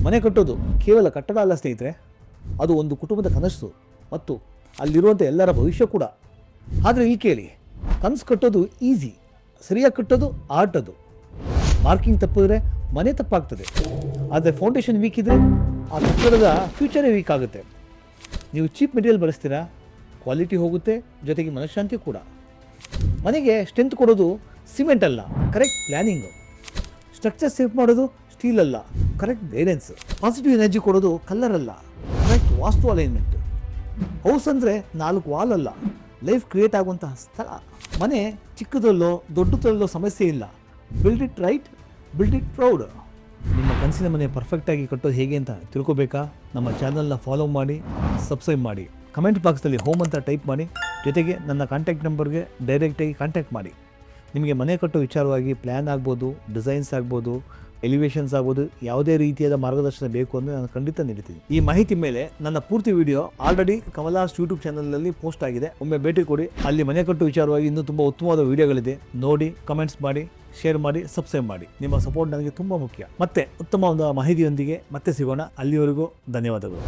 ಮನೆ ಕಟ್ಟೋದು ಕೇವಲ ಕಟ್ಟಡ ಅಲ್ಲ ಸ್ನೇಹಿತರೆ, ಅದು ಒಂದು ಕುಟುಂಬದ ಕನಸು ಮತ್ತು ಅಲ್ಲಿರುವಂಥ ಎಲ್ಲರ ಭವಿಷ್ಯ ಕೂಡ. ಆದರೆ ಇಲ್ಲಿ ಕೇಳಿ, ಕನಸು ಕಟ್ಟೋದು ಈಸಿ, ಸರಿಯಾಗಿ ಕಟ್ಟೋದು ಆರ್ಟ್. ಅದು ಮಾರ್ಕಿಂಗ್ ತಪ್ಪಿದ್ರೆ ಮನೆ ತಪ್ಪಾಗ್ತದೆ, ಆದರೆ ಫೌಂಡೇಶನ್ ವೀಕ್ ಇದ್ದರೆ ಆ ಕಟ್ಟಡದ ಫ್ಯೂಚರೇ ವೀಕ್ ಆಗುತ್ತೆ. ನೀವು ಚೀಪ್ ಮೆಟೀರಿಯಲ್ ಬಳಸ್ತೀರಾ, ಕ್ವಾಲಿಟಿ ಹೋಗುತ್ತೆ, ಜೊತೆಗೆ ಮನಃಶಾಂತಿ ಕೂಡ. ಮನೆಗೆ ಸ್ಟ್ರೆಂತ್ ಕೊಡೋದು ಸಿಮೆಂಟ್ ಅಲ್ಲ, ಕರೆಕ್ಟ್ ಪ್ಲ್ಯಾನಿಂಗು. ಸ್ಟ್ರಕ್ಚರ್ ಸೇಫ್ ಮಾಡೋದು ಸ್ಟೀಲ್ ಅಲ್ಲ, ಕರೆಕ್ಟ್ ಗೈಡೆನ್ಸ್. ಪಾಸಿಟಿವ್ ಎನರ್ಜಿ ಕೊಡೋದು ಕಲ್ಲರ್ ಅಲ್ಲ, ಕರೆಕ್ಟ್ ವಾಸ್ತು ಅಲೈನ್ಮೆಂಟ್. ಹೌಸ್ ಅಂದರೆ 4 ವಾಲ್ ಅಲ್ಲ, ಲೈಫ್ ಕ್ರಿಯೇಟ್ ಆಗುವಂತಹ ಸ್ಥಳ. ಮನೆ ಚಿಕ್ಕದಲ್ಲೋ ದೊಡ್ಡದಲ್ಲೋ ಸಮಸ್ಯೆ ಇಲ್ಲ, build it right, build it proud. ನಿಮ್ಮ ಕನಸಿನ ಮನೆ ಪರ್ಫೆಕ್ಟಾಗಿ ಕಟ್ಟೋದು ಹೇಗೆ ಅಂತ ತಿಳ್ಕೊಬೇಕಾ? ನಮ್ಮ ಚಾನಲ್ನ ಫಾಲೋ ಮಾಡಿ, ಸಬ್ಸ್ಕ್ರೈಬ್ ಮಾಡಿ, ಕಮೆಂಟ್ ಬಾಕ್ಸಲ್ಲಿ ಹೋಮ್ ಅಂತ ಟೈಪ್ ಮಾಡಿ, ಜೊತೆಗೆ ನನ್ನ ಕಾಂಟ್ಯಾಕ್ಟ್ ನಂಬರ್ಗೆ ಡೈರೆಕ್ಟಾಗಿ ಕಾಂಟ್ಯಾಕ್ಟ್ ಮಾಡಿ. ನಿಮಗೆ ಮನೆ ಕಟ್ಟೋ ವಿಚಾರವಾಗಿ ಪ್ಲ್ಯಾನ್ ಆಗ್ಬೋದು, ಡಿಸೈನ್ಸ್ ಆಗ್ಬೋದು, ಎಲಿವೇಷನ್ಸ್ ಆಗ್ಬೋದು, ಯಾವುದೇ ರೀತಿಯಾದ ಮಾರ್ಗದರ್ಶನ ಬೇಕು ಅಂದರೆ ನಾನು ಖಂಡಿತ ನೀಡ್ತೀನಿ. ಈ ಮಾಹಿತಿ ಮೇಲೆ ನನ್ನ ಪೂರ್ತಿ ವಿಡಿಯೋ ಆಲ್ರೆಡಿ ಕಮಲಾಸ್ ಯೂಟ್ಯೂಬ್ ಚಾನಲ್ನಲ್ಲಿ ಪೋಸ್ಟ್ ಆಗಿದೆ, ಒಮ್ಮೆ ಭೇಟಿ ಕೊಡಿ. ಅಲ್ಲಿ ಮನೆ ಕಟ್ಟೋ ವಿಚಾರವಾಗಿ ಇನ್ನೂ ತುಂಬ ಉತ್ತಮವಾದ ವಿಡಿಯೋಗಳಿದೆ, ನೋಡಿ, ಕಮೆಂಟ್ಸ್ ಮಾಡಿ, ಶೇರ್ ಮಾಡಿ, ಸಬ್ಸ್ಕ್ರೈಬ್ ಮಾಡಿ. ನಿಮ್ಮ ಸಪೋರ್ಟ್ ನನಗೆ ತುಂಬ ಮುಖ್ಯ. ಮತ್ತೆ ಉತ್ತಮವಾದ ಮಾಹಿತಿಯೊಂದಿಗೆ ಮತ್ತೆ ಸಿಗೋಣ. ಅಲ್ಲಿವರೆಗೂ ಧನ್ಯವಾದಗಳು.